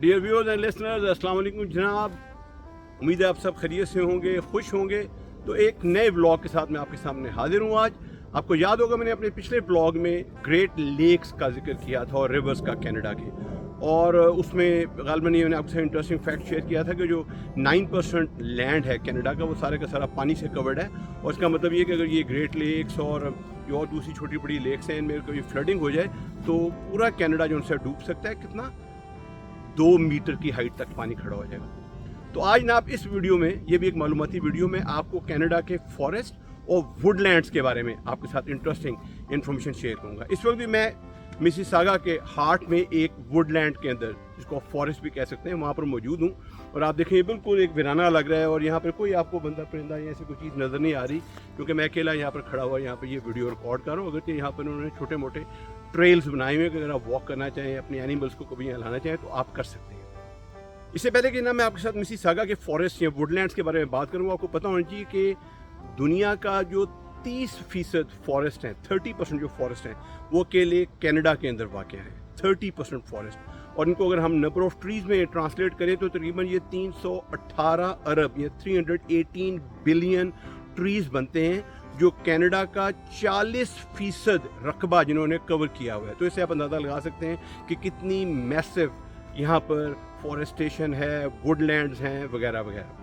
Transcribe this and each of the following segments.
Dear viewers and listeners, अस्सलाम वालेकुम जनाब। उम्मीद है आप सब खैरियत से होंगे, खुश होंगे। तो एक नए ब्लॉग के साथ मैं आपके सामने हाजिर हूँ आज। आपको याद होगा मैंने अपने पिछले ब्लॉग में ग्रेट लेक्स का जिक्र किया था और रिवर्स का कनाडा के, और उसमें गालबन ये मैंने आपसे इंटरेस्टिंग फैक्ट शेयर किया था कि जो 9% लैंड है कनाडा का वो सारे का सारा पानी से कवर्ड है। और इसका मतलब ये कि अगर ये ग्रेट लेक्स और जो और दूसरी छोटी बड़ी लेक्स हैं इनमें कभी फ्लडिंग हो जाए तो पूरा कनाडा जो उनसे डूब सकता है। कितना 2 मीटर की हाइट तक पानी खड़ा हो जाएगा। तो आज ना आप इस वीडियो में, ये भी एक मालूमाती वीडियो में, आपको कनाडा के फॉरेस्ट और वुडलैंड्स के बारे में आपके साथ इंटरेस्टिंग इन्फॉर्मेशन शेयर करूंगा। इस वक्त भी मैं मिसिसागा के हार्ट में एक वुडलैंड के अंदर, जिसको आप फॉरेस्ट भी कह सकते हैं, वहाँ पर मौजूद हूँ। और आप देखें बिल्कुल एक वीराना लग रहा है और यहाँ पर कोई आपको बंदा परिंदा या ऐसी कोई चीज़ नज़र नहीं आ रही, क्योंकि मैं अकेला यहाँ पर खड़ा हुआ यहाँ पर ये वीडियो रिकॉर्ड कर रहा हूँ। अगर यहाँ पर उन्होंने छोटे मोटे ट्रेल्स बनाए हुए हैं कि अगर आप वॉक करना चाहें, अपने एनिमल्स को कभी यहाँ लाना चाहें तो आप कर सकते हैं। इससे पहले कि ना मैं आपके साथ मिसिसागा के फॉरेस्ट या वुडलैंड्स के बारे में बात करूँगा, आपको पता होना चाहिए कि दुनिया का जो 30% फॉरेस्ट हैं, 30% जो फॉरेस्ट हैं वो अकेले कनाडा के अंदर वाक़ है। 30% फॉरेस्ट, और इनको अगर हम नंबर ऑफ ट्रीज़ में ट्रांसलेट करें तो तकरीबन ये 318 अरब या 318 बिलियन ट्रीज़ बनते हैं, जो कनाडा का 40% रकबा जिन्होंने कवर किया हुआ है। तो इससे आप अंदाज़ा लगा सकते हैं कि कितनी मैसिव यहाँ पर फॉरेस्टेशन है, वुडलैंड्स हैं वगैरह वगैरह।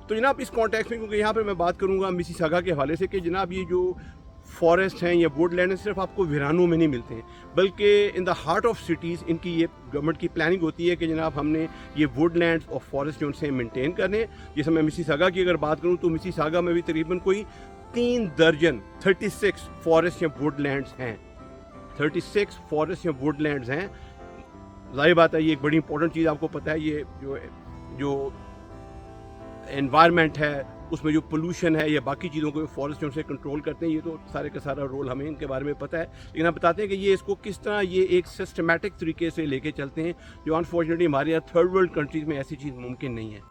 तो जनाब इस कॉन्टेक्स्ट में, क्योंकि यहाँ पर मैं बात करूँगा मिसिसागा के हवाले से, कि जनाब ये जो फॉरेस्ट हैं या वुडलैंड सिर्फ आपको वीरानों में नहीं मिलते हैं, बल्कि in the heart of cities इनकी ये गवर्नमेंट की प्लानिंग होती है कि जनाब हमने ये वुडलैंड्स और फॉरेस्ट जो उनसे मेंटेन करने। जैसे मैं मिसिसागा की अगर बात करूँ तो मिसिसागा में भी तकरीबन कोई 3 दर्जन 36 फॉरेस्ट या वुडलैंड्स हैं। 36 फॉरेस्ट या वुडलैंड्स हैं। जाहिर बात है ये एक बड़ी इंपॉर्टेंट चीज़, आपको पता है ये जो एनवायरनमेंट है उसमें जो पोल्यूशन है या बाकी चीज़ों को फॉरेस्ट उनसे कंट्रोल करते हैं, ये तो सारे का सारा रोल हमें इनके बारे में पता है। लेकिन हम बताते हैं कि ये इसको किस तरह ये एक सिस्टमैटिक तरीके से लेके चलते हैं, जो अनफॉर्चुनेटली हमारे यहाँ थर्ड वर्ल्ड कंट्रीज़ में ऐसी चीज़ मुमकिन नहीं है।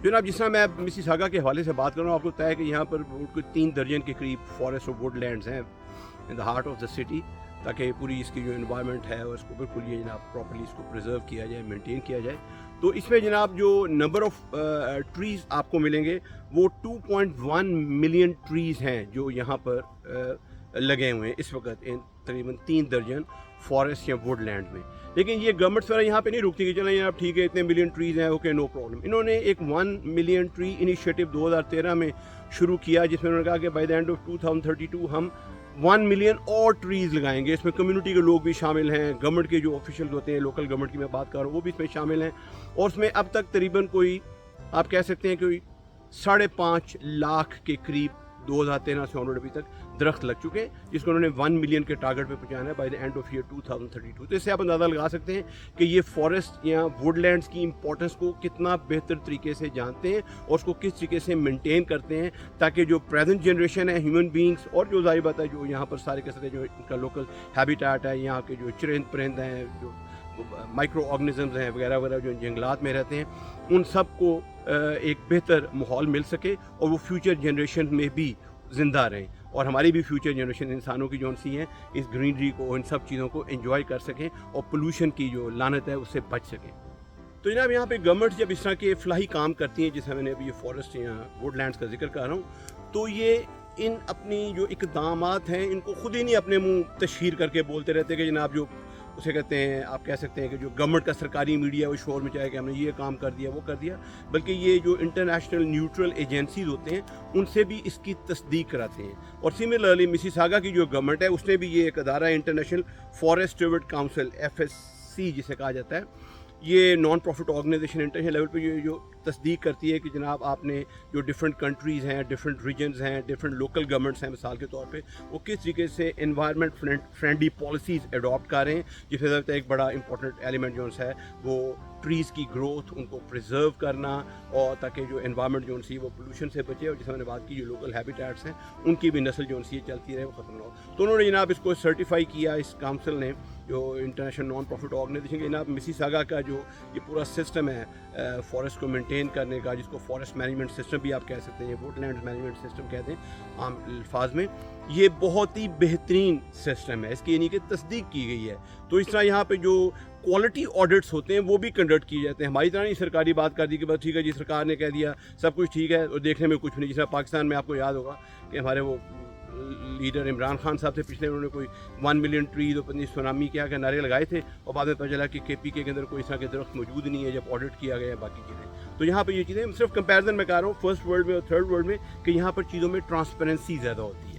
जनाब जिस तरह मैं मिसिसागा के हवाले से बात कर रहा हूँ, आपको पता है कि यहाँ पर कोई 3 दर्जन के करीब फॉरेस्ट और वुडलैंड्स हैं in the heart of the city, ताकि पूरी इसकी जो इन्वायरमेंट है और इसको बिल्कुल ये जनाब प्रॉपर्ली इसको प्रिजर्व किया जाए, मेंटेन किया जाए। तो इसमें जनाब जो नंबर ऑफ़ ट्रीज़ आपको मिलेंगे वो 2.1 मिलियन ट्रीज़ हैं जो यहाँ पर लगे हुए हैं इस वक्त इन तकरीबन 3 दर्जन फॉरेस्ट या वुडलैंड में। लेकिन ये गवर्नमेंट्स वगैरह यहाँ पे नहीं रुकती कि चलें यार ठीक है इतने मिलियन ट्रीज़ हैं, ओके नो प्रॉब्लम। इन्होंने एक 1 मिलियन ट्री इनिशिएटिव 2013 में शुरू किया, जिसमें उन्होंने कहा कि बाय द एंड ऑफ 2032 हम 1 मिलियन और ट्रीज़ लगाएंगे। इसमें कम्युनिटी के लोग भी शामिल हैं, गवर्नमेंट के जो ऑफिशियल होते हैं, लोकल गवर्नमेंट की मैं बात कर रहा हूँ, वो भी इसमें शामिल हैं। और उसमें अब तक तकरीबन कोई आप कह सकते हैं कोई 5.5 लाख के करीब 2013 से ऑनवर्ड अभी तक दरख्त लग चुके हैं, जिसको उन्होंने 1 मिलियन के टारगेट पे पहुंचाना है by the end of year 2032। तो इससे आप अंदाज़ा लगा सकते हैं कि ये फॉरेस्ट या वुडलैंड्स की इंपॉर्टेंस को कितना बेहतर तरीके से जानते हैं और उसको किस तरीके से मेंटेन करते हैं, ताकि जो प्रेजेंट जनरेशन है, ह्यूमन बींग्स और जो जाहिर बात है जो यहाँ पर सारे के सारे जो इनका लोकल हैबिटेट है, यहाँ के जो चरिंद परिंद हैं, जो माइक्रो ऑर्गेनिजम्स हैं वगैरह वगैरह जो जंगलात में रहते हैं, उन सब को एक बेहतर माहौल मिल सके और वो फ्यूचर जनरेशन में भी ज़िंदा रहें, और हमारी भी फ्यूचर जनरेशन इंसानों की जो सी हैं इस ग्रीनरी को, इन सब चीज़ों को एंजॉय कर सकें और पोल्यूशन की जो लानत है उससे बच सकें। तो जनाब यहाँ पे गवर्नमेंट जब इस तरह के फलाही काम करती हैं, जैसे मैंने अभी ये फॉरेस्ट या वुडलैंड्स का जिक्र कर रहा हूँ, तो ये इन अपनी जो इक़दामात हैं इनको खुद ही नहीं अपने मुँह तशहीर करके बोलते रहते कि जनाब जो उसे कहते हैं, आप कह सकते हैं कि जो गवर्नमेंट का सरकारी मीडिया वो शोर में चाहे कि हमने ये काम कर दिया वो कर दिया, बल्कि ये जो इंटरनेशनल न्यूट्रल एजेंसीज होते हैं उनसे भी इसकी तस्दीक कराते हैं। और सिमिलरली मिसिसागा की जो गवर्नमेंट है उसने भी ये एक अदारा है, international forest steward council FSC जिसे कहा जाता है, ये non profit organisation international level पे जो तस्दीक करती है कि जनाब आपने जो डिफरेंट कंट्रीज़ हैं, डिफरेंट रीजन्स हैं, डिफरेंट लोकल गवर्नमेंट्स हैं, मिसाल के तौर पे वो किस तरीके से एनवायरनमेंट फ्रेंडली पॉलिसीज़ अडॉप्ट कर रहे हैं। जिसमें एक बड़ा इंपॉर्टेंट एलिमेंट जो है वो ट्रीज़ की ग्रोथ, उनको प्रिजर्व करना, और ताकि जो एनवायरनमेंट जो सी वो पोल्यूशन से बचे, और जैसे मैंने बात की जो लोकल हैबिटेट्स हैं उनकी भी नस्ल जो सी चलती रहे, वो ख़त्म ना हो। तो उन्होंने जनाब इसको सर्टिफाई किया, इस काउंसिल ने, जो इंटरनेशनल नॉन प्रॉफिट ऑर्गेनाइजेशन के, जनाब मिसिसागा का जो ये पूरा सिस्टम है फॉरेस्ट को मेंटेन करने का, जिसको फॉरेस्ट मैनेजमेंट सिस्टम भी आप कह सकते हैं, वुडलैंड मैनेजमेंट सिस्टम कहते हैं आम अल्फाज में, ये बहुत ही बेहतरीन सिस्टम है, इसकी यानी कि तस्दीक की गई है। तो इस तरह यहाँ पे जो क्वालिटी ऑडिट्स होते हैं वो भी कंडक्ट किए जाते हैं। हमारी तरह नहीं सरकारी बात कर दी कि बस ठीक है जी सरकार ने कह दिया सब कुछ ठीक है और देखने में कुछ नहीं। जिस पाकिस्तान में आपको याद होगा कि हमारे वो लीडर इमरान खान साहब से पिछले उन्होंने कोई 1 मिलियन ट्रीज और पत्नी सुनामी क्या नारे लगाए थे, और बाद में पता चला कि KPK के अंदर कोई इस तरह के दरख्त मौजूद नहीं है जब ऑडिट किया गया बाकी चीज़ें। तो यहाँ पर ये चीज़ें सिर्फ कंपैरिजन में कह रहा हूँ फर्स्ट वर्ल्ड में और थर्ड वर्ल्ड में, कि यहाँ पर चीज़ों में ट्रांसपेरेंसी ज़्यादा होती है।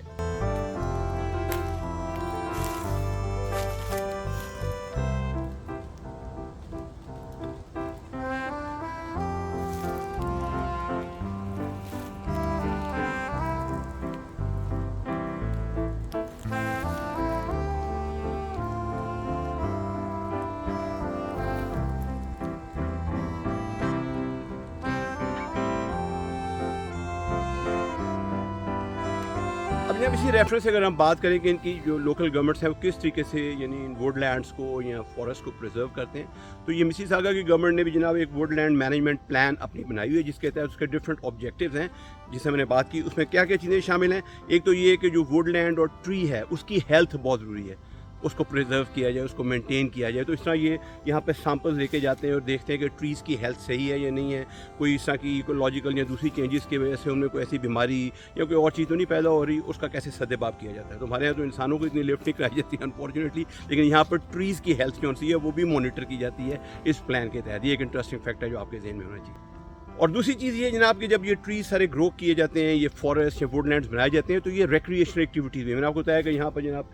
अब यहाँ इसी रेफरेंस से अगर हम बात करें कि इनकी जो लोकल गवर्नमेंट्स हैं वो किस तरीके से यानी इन वुडलैंड्स को या फॉरेस्ट को प्रिजर्व करते हैं, तो ये मिसिसागा की गवर्नमेंट ने भी जनाब एक वुडलैंड मैनेजमेंट प्लान अपनी बनाई हुई है, जिसके तहत उसके डिफरेंट ऑब्जेक्टिव्स हैं जिससे मैंने बात की। उसमें क्या क्या चीज़ें शामिल हैं, एक तो ये कि जो वुडलैंड और ट्री है उसकी हेल्थ बहुत ज़रूरी है, उसको प्रिजर्व किया जाए, उसको मेंटेन किया जाए। तो इस तरह ये यहाँ पे सैंपल्स लेके जाते हैं और देखते हैं कि ट्रीज़ की हेल्थ सही है या नहीं है, कोई इस तरह की इकोलॉजिकल या दूसरी चेंजेस की वजह से उनमें कोई ऐसी बीमारी या कोई और चीज़ तो नहीं पैदा हो रही, उसका कैसे सदेबाब किया जाता है। तो हमारे यहाँ तो इंसानों को इतनी लिफ्ट नहीं कराई जाती है अनफॉर्चुनेटली, लेकिन यहाँ पर ट्रीज़ की हेल्थ कौन सी है वो भी मॉनिटर की जाती है इस प्लान के तहत। ये एक इंटरेस्टिंग फैक्ट है जो आपके जहन में होना चाहिए। और दूसरी चीज़ ये जनाब कि जब ये ट्रीज सारे ग्रो किए जाते हैं, ये फॉरेस्ट या वुडलैंड्स बनाए जाते हैं, तो ये रिक्रिएशनल एक्टिविटीज़ भी, मैंने आपको बताया कि यहाँ पर जनाब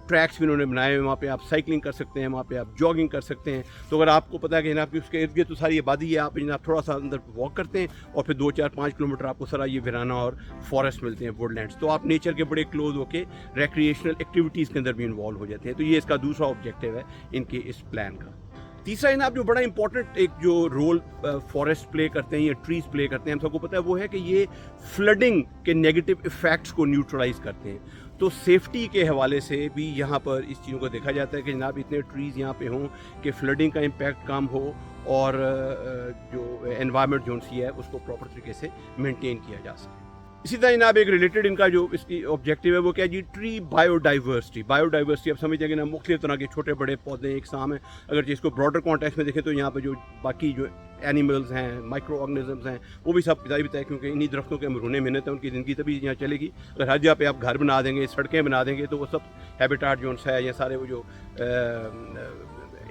ट्रैक्स भी उन्होंने बनाए हुए, वहाँ पे आप साइकिलिंग कर सकते हैं, वहाँ पे आप जॉगिंग कर सकते हैं। तो अगर आपको पता है कि जनाब कि उसके इर्द गिर्द तो सारी आबादी है, आप जनाब थोड़ा सा अंदर वॉक करते हैं और फिर 2, 4, 5 किलोमीटर आपको सारा ये वीराना और फॉरेस्ट मिलते हैं, वुडलैंड्स। तो आप नेचर के बड़े क्लोज होकर रिक्रिएशनल एक्टिविटीज़ के अंदर भी इन्वॉल्व हो जाते हैं। तो ये इसका दूसरा ऑब्जेक्टिव है इनके इस प्लान का। तीसरा जनाब जो बड़ा इंपॉर्टेंट एक जो रोल फॉरेस्ट प्ले करते हैं या ट्रीज प्ले करते हैं, हम सबको पता है, वो है कि ये फ्लडिंग के नेगेटिव इफ़ेक्ट्स को न्यूट्रलाइज करते हैं। तो सेफ्टी के हवाले से भी यहाँ पर इस चीज़ों को देखा जाता है कि जनाब इतने ट्रीज़ यहाँ पे हों कि फ्लडिंग का इम्पैक्ट कम हो और जो एनवायरनमेंट जो सी है उसको प्रॉपर तरीके से मेंटेन किया जा सके। इसी तरह जनाब एक रिलेटेड इनका जो इसकी ऑब्जेक्टिव है वो क्या है जी, ट्री बायोडाइवर्सिटी। बायोडाइवर्सिटी आप समझते हैं कि ना मुख्तलिफ तरह के छोटे बड़े पौधे एक साम है। अगर इसको ब्रॉडर कॉन्टेक्स्ट में देखें तो यहाँ पर जो बाकी जो एनिमल्स हैं, माइक्रो ऑर्गेनिजम्स हैं, वो भी सब पिताई बताए, क्योंकि इन्हीं दरख्तों के मरूने मिन्नत है, उनकी ज़िंदगी तभी यहाँ चलेगी। अगर हर जगह पे आप घर बना देंगे, सड़कें बना देंगे, तो वो सब हैबिटाट जो है या सारे वो जो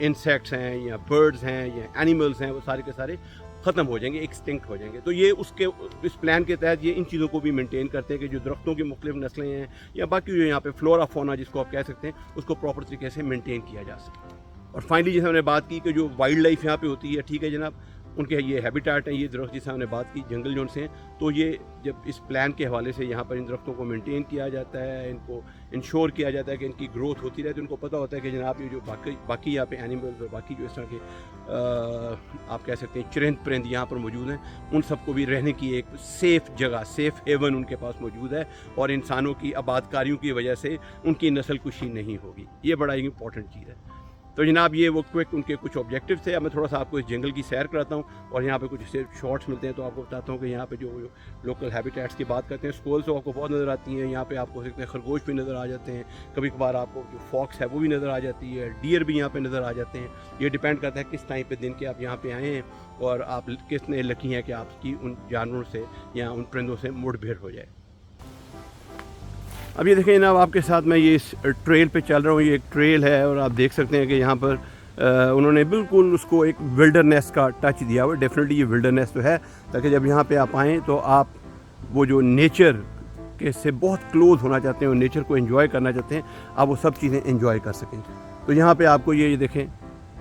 इंसेक्ट्स हैं या बर्ड्स हैं या एनिमल्स हैं वो सारे के सारे ख़त्म हो जाएंगे, एक्सटिंक्ट हो जाएंगे। तो ये उसके इस प्लान के तहत ये इन चीज़ों को भी मेंटेन करते हैं कि जो दरख्तों की मुख्तलिफ नस्लें हैं या बाकी जो यहाँ पे फ्लोरा फोना जिसको आप कह सकते हैं उसको प्रॉपर तरीके से मेंटेन किया जा सके। और फाइनली जैसे हमने बात की कि जो वाइल्ड लाइफ यहाँ पे होती है, ठीक है जनाब, उनके ये हैबिटाट हैं, ये दरख्त जिससे हमने बात की जंगल जोन से हैं, तो ये जब इस प्लान के हवाले से यहाँ पर इन दरख्तों को मेंटेन किया जाता है, इनको इंश्योर किया जाता है कि इनकी ग्रोथ होती रहे, तो उनको पता होता है कि जनाब ये जो बाकी यहाँ पे एनिमल्स और बाकी जो इस तरह के आप कह सकते हैं चरिंद परिंद यहाँ पर मौजूद हैं, उन सबको भी रहने की एक सेफ़ जगह, सेफ़ हेवन उनके पास मौजूद है और इंसानों की आबादकारियों की वजह से उनकी नस्ल कुशी नहीं होगी। ये बड़ा एक इंपॉर्टेंट चीज़ है। तो जनाब ये वो क्विक उनके कुछ ऑब्जेक्टिव थे। अब मैं थोड़ा सा आपको इस जंगल की सैर कराता हूँ और यहाँ पे कुछ से शॉर्ट्स मिलते हैं, तो आपको बताता हूँ कि यहाँ पे जो लोकल हैबिटेट्स की बात करते हैं, स्क्वॉल्स तो आपको बहुत नज़र आती हैं, यहाँ पे आपको सकते हैं खरगोश भी नज़र आ जाते हैं, कभी कभार आपको जो फॉक्स है वो भी नज़र आ जाती है, डियर भी यहाँ पे नज़र आ जाते हैं। ये डिपेंड करता है किस टाइम पे दिन के आप यहाँ पे आए हैं और आप कितने लकी हैं कि आपकी उन जानवरों से या उन परिंदों से मुठभेड़ हो जाए। अब ये देखें जनाब, आपके साथ मैं ये इस ट्रेल पे चल रहा हूँ। ये एक ट्रेल है और आप देख सकते हैं कि यहाँ पर उन्होंने बिल्कुल उसको एक विल्डरनेस का टच दिया हुआ। डेफिनेटली ये विल्डरनेस तो है, ताकि जब यहाँ पे आप आएँ तो आप वो जो नेचर के से बहुत क्लोज होना चाहते हैं और नेचर को एंजॉय करना चाहते हैं, आप वो सब चीज़ें एंजॉय कर सकें। तो यहाँ पे आपको ये देखें,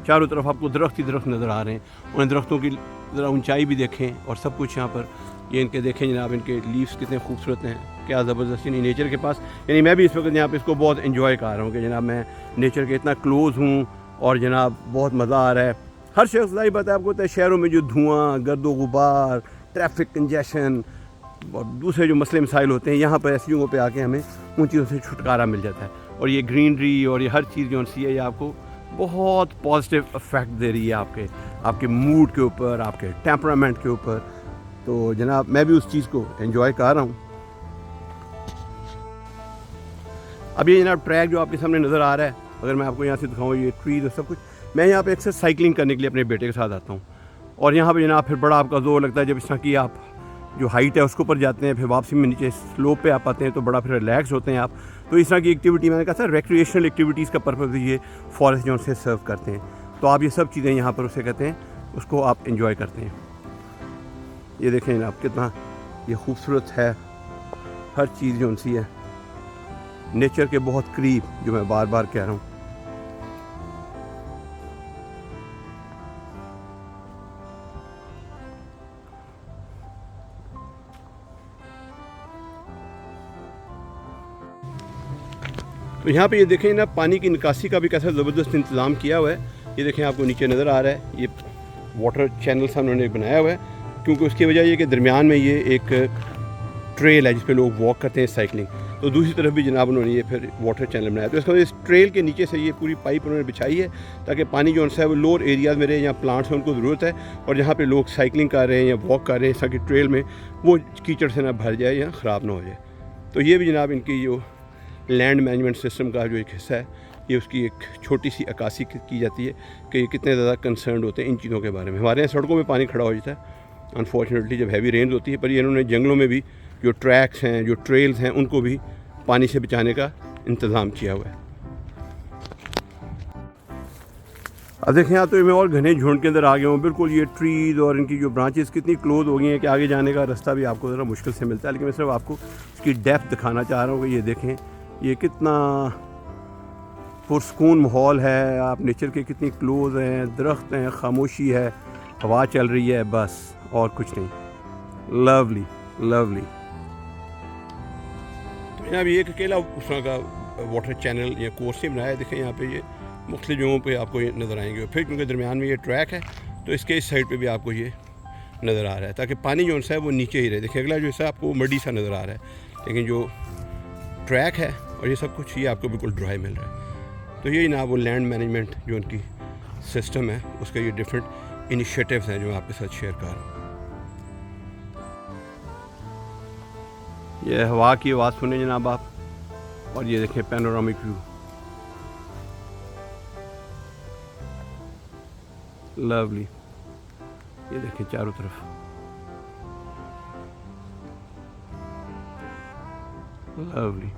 चारों तरफ आपको दरख्त ही दरख्त नज़र आ रहे हैं। उन दरख्तों की ज़रा ऊंचाई भी देखें और सब कुछ यहाँ पर ये इनके देखें जनाब, इनके लीव्स कितने खूबसूरत हैं, क्या ज़बरदस्त यानी नेचर के पास। यानी मैं भी इस वक्त यहाँ पे इसको बहुत एंजॉय कर रहा हूँ कि जनाब मैं नेचर के इतना क्लोज़ हूँ और जनाब बहुत मज़ा आ रहा है। हर शख्स जाहिर बात है आपको होता है शहरों में जो धुआं, गर्दो गुबार, ट्रैफिक कंजेशन और दूसरे जो मसले मसाइल होते हैं, यहाँ पर ऐसी जगहों पे आके हमें उन चीज़ों से छुटकारा मिल जाता है। और ये ग्रीनरी और ये हर चीज़ जो सी है ये आपको बहुत पॉजिटिव इफ़ेक्ट दे रही है आपके मूड के ऊपर, आपके टेम्परामेंट के ऊपर। तो जनाब मैं भी उस चीज़ को एंजॉय कर रहा हूँ। अब ये जनाब ट्रैक जो आपके सामने नज़र आ रहा है, अगर मैं आपको यहाँ से दिखाऊँ ये ट्रीज और सब कुछ, मैं यहाँ पे अक्सर साइकिलिंग करने के लिए अपने बेटे के साथ आता हूँ। और यहाँ पे जनाब फिर बड़ा आपका जोर लगता है जब इस तरह की आप जो हाइट है उसके ऊपर जाते हैं, फिर वापसी में नीचे स्लोप पे आप आते हैं तो बड़ा फिर रिलैक्स होते हैं आप। तो इस तरह की एक्टिविटी मैंने कहा था रिक्रिएशनल एक्टिविटीज़ का पर्पज़ ये फॉरेस्ट जो से सर्व करते हैं। तो आप ये सब चीज़ें यहाँ पर उसे कहते हैं, उसको आप इंजॉय करते हैं। ये देखें आप कितना ये खूबसूरत है, हर चीज़ जो सी है नेचर के बहुत करीब, जो मैं बार बार कह रहा हूँ। तो यहाँ पे ये देखें ना पानी की निकासी का भी कैसा ज़बरदस्त इंतज़ाम किया हुआ है। ये देखें आपको नीचे नज़र आ रहा है ये वाटर चैनल सा उन्होंने बनाया हुआ है, क्योंकि उसकी वजह ये कि दरमियान में ये एक ट्रेल है जिस पे लोग वॉक करते हैं साइकिलिंग। तो दूसरी तरफ भी जनाब उन्होंने ये फिर वाटर चैनल बनाया। तो इसका इस ट्रेल के नीचे से ये पूरी पाइप उन्होंने बिछाई है ताकि पानी जो है वो लोअर एरियाज़ में रहे, जहाँ प्लांट्स हैं उनको ज़रूरत है, और जहाँ पे लोग साइकिलिंग कर रहे हैं या वॉक कर रहे हैं ताकि ट्रेल में वो कीचड़ से ना भर जाए या ख़राब ना हो जाए। तो ये भी जनाब इनकी जो लैंड मैनेजमेंट सिस्टम का जो एक हिस्सा है, ये उसकी एक छोटी सी अक्कासी की जाती है कि ये कितने ज़्यादा कंसर्न होते हैं इन चीज़ों के बारे में। हमारे यहाँ सड़कों में पानी खड़ा हो जाता है अनफॉर्चुनेटली जब हैवी रेंज होती है, पर ये इन्होंने जंगलों में भी जो ट्रैक्स हैं, जो ट्रेल्स हैं, उनको भी पानी से बचाने का इंतज़ाम किया हुआ है। अब देखें यहाँ तो मैं और घने झुंड के अंदर आ गया हूँ। बिल्कुल ये ट्रीज़ और इनकी जो ब्रांचेस कितनी क्लोज हो गई हैं कि आगे जाने का रास्ता भी आपको ज़रा मुश्किल से मिलता है। लेकिन मैं सिर्फ आपको इसकी डेप्थ दिखाना चाह रहा हूँ कि ये देखें ये कितना पुरसकून माहौल है, आप नेचर के कितनी क्लोज हैं, दरख्त हैं, खामोशी है, हवा चल रही है, बस और कुछ नहीं। Lovely lovely. तो जनाब ये एक अकेला उस तरह का वाटर चैनल या कोर्स ही बनाया है। देखें यहाँ पे ये मुख्तलिफ जगहों पे आपको ये नज़र आएंगे। फिर क्योंकि दरमियान में ये ट्रैक है तो इसके इस साइड पे भी आपको ये नज़र आ रहा है ताकि पानी जो है वो नीचे ही रहे। देखिए अगला जो है आपको मडी सा नज़र आ रहा है, लेकिन जो ट्रैक है और ये सब कुछ ये आपको बिल्कुल ड्राई मिल रहा है। तो यही ना वो लैंड मैनेजमेंट जो उनकी सिस्टम है उसका ये डिफरेंट इनिशिएटिव्स हैं जो मैं आपके साथ शेयर कर रहा हूँ। ये हवा की आवाज़ सुने जनाब आप, और ये देखें पैनोरामिक व्यू, लवली। ये देखें चारों तरफ लवली।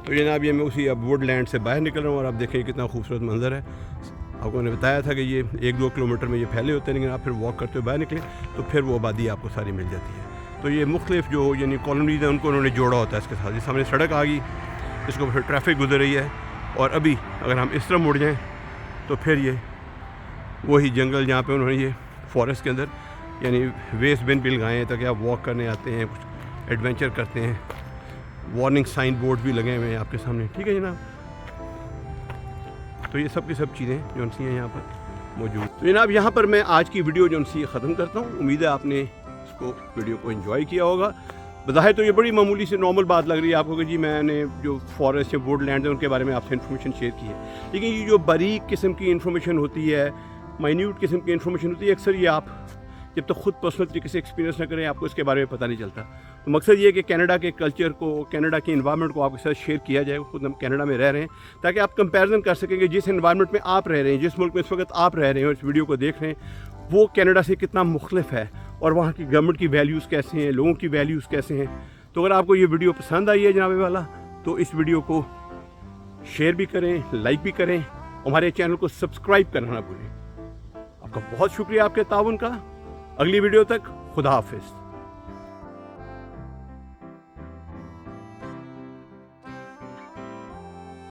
तो जनाब ये मैं उसी अब वुडलैंड से बाहर निकल रहा हूँ और आप देखें कितना खूबसूरत मंजर है। आपको मैंने बताया था कि ये 1-2 किलोमीटर में ये फैले होते हैं, लेकिन आप फिर वॉक करते हुए बाहर निकले तो फिर वो आबादी आपको सारी मिल जाती है। तो ये मुख्तलिफ जो यानी कॉलोनीज़ हैं उनको उन्होंने जोड़ा होता है इसके साथ। ये सामने सड़क आ गई, इसको फिर ट्रैफिक गुजर रही है, और अभी अगर हम इस तरफ मुड़ जाएँ तो फिर ये वही जंगल जहाँ पे उन्होंने ये फॉरेस्ट के अंदर यानी वेस्ट बिन भी लगाए हैं ताकि आप वॉक करने आते हैं, कुछ एडवेंचर करते हैं। वार्निंग साइन बोर्ड भी लगे हुए हैं आपके सामने, ठीक है जनाब। तो ये सब की सब चीज़ें जो सी हैं यहाँ पर मौजूद। तो जनाब यहाँ पर मैं आज की वीडियो जो सी ख़त्म करता हूँ। उम्मीद है आपने इसको वीडियो को एंजॉय किया होगा। बज़ाहिर तो ये बड़ी मामूली से नॉर्मल बात लग रही है आपको कि जी मैंने जो फॉरेस्ट या वुडलैंड है उनके बारे में आपसे इन्फॉर्मेशन शेयर की है, लेकिन ये जो बारीक किस्म की इन्फॉर्मेशन होती है, माइन्यूट किस्म की इन्फॉर्मेशन होती है, अक्सर ये आप जब तक खुद पर्सनल तरीके से एक्सपीरियंस ना करें आपको इसके बारे में पता नहीं चलता। तो मकसद ये है कि कनाडा के कल्चर को, कनाडा के इन्वायरमेंट को आपके साथ शेयर किया जाए। खुद हम कनाडा में रह रहे हैं ताकि आप कंपैरिजन कर सकेंगे जिस इन्वायरमेंट में आप रह रहे हैं, जिस मुल्क में इस वक्त आप रह रहे हैं और इस वीडियो को देख रहे हैं, वो कनाडा से कितना मुख्तलिफ है और वहाँ की गवर्नमेंट की वैल्यूज़ कैसे हैं, लोगों की वैल्यूज़ कैसे हैं। तो अगर आपको ये वीडियो पसंद आई है जनाब वाला, तो इस वीडियो को शेयर भी करें, लाइक भी करें, हमारे चैनल को सब्सक्राइब करना ना भूलें। आपका बहुत शुक्रिया आपके ताउन का। अगली वीडियो तक खुदा हाफिज़।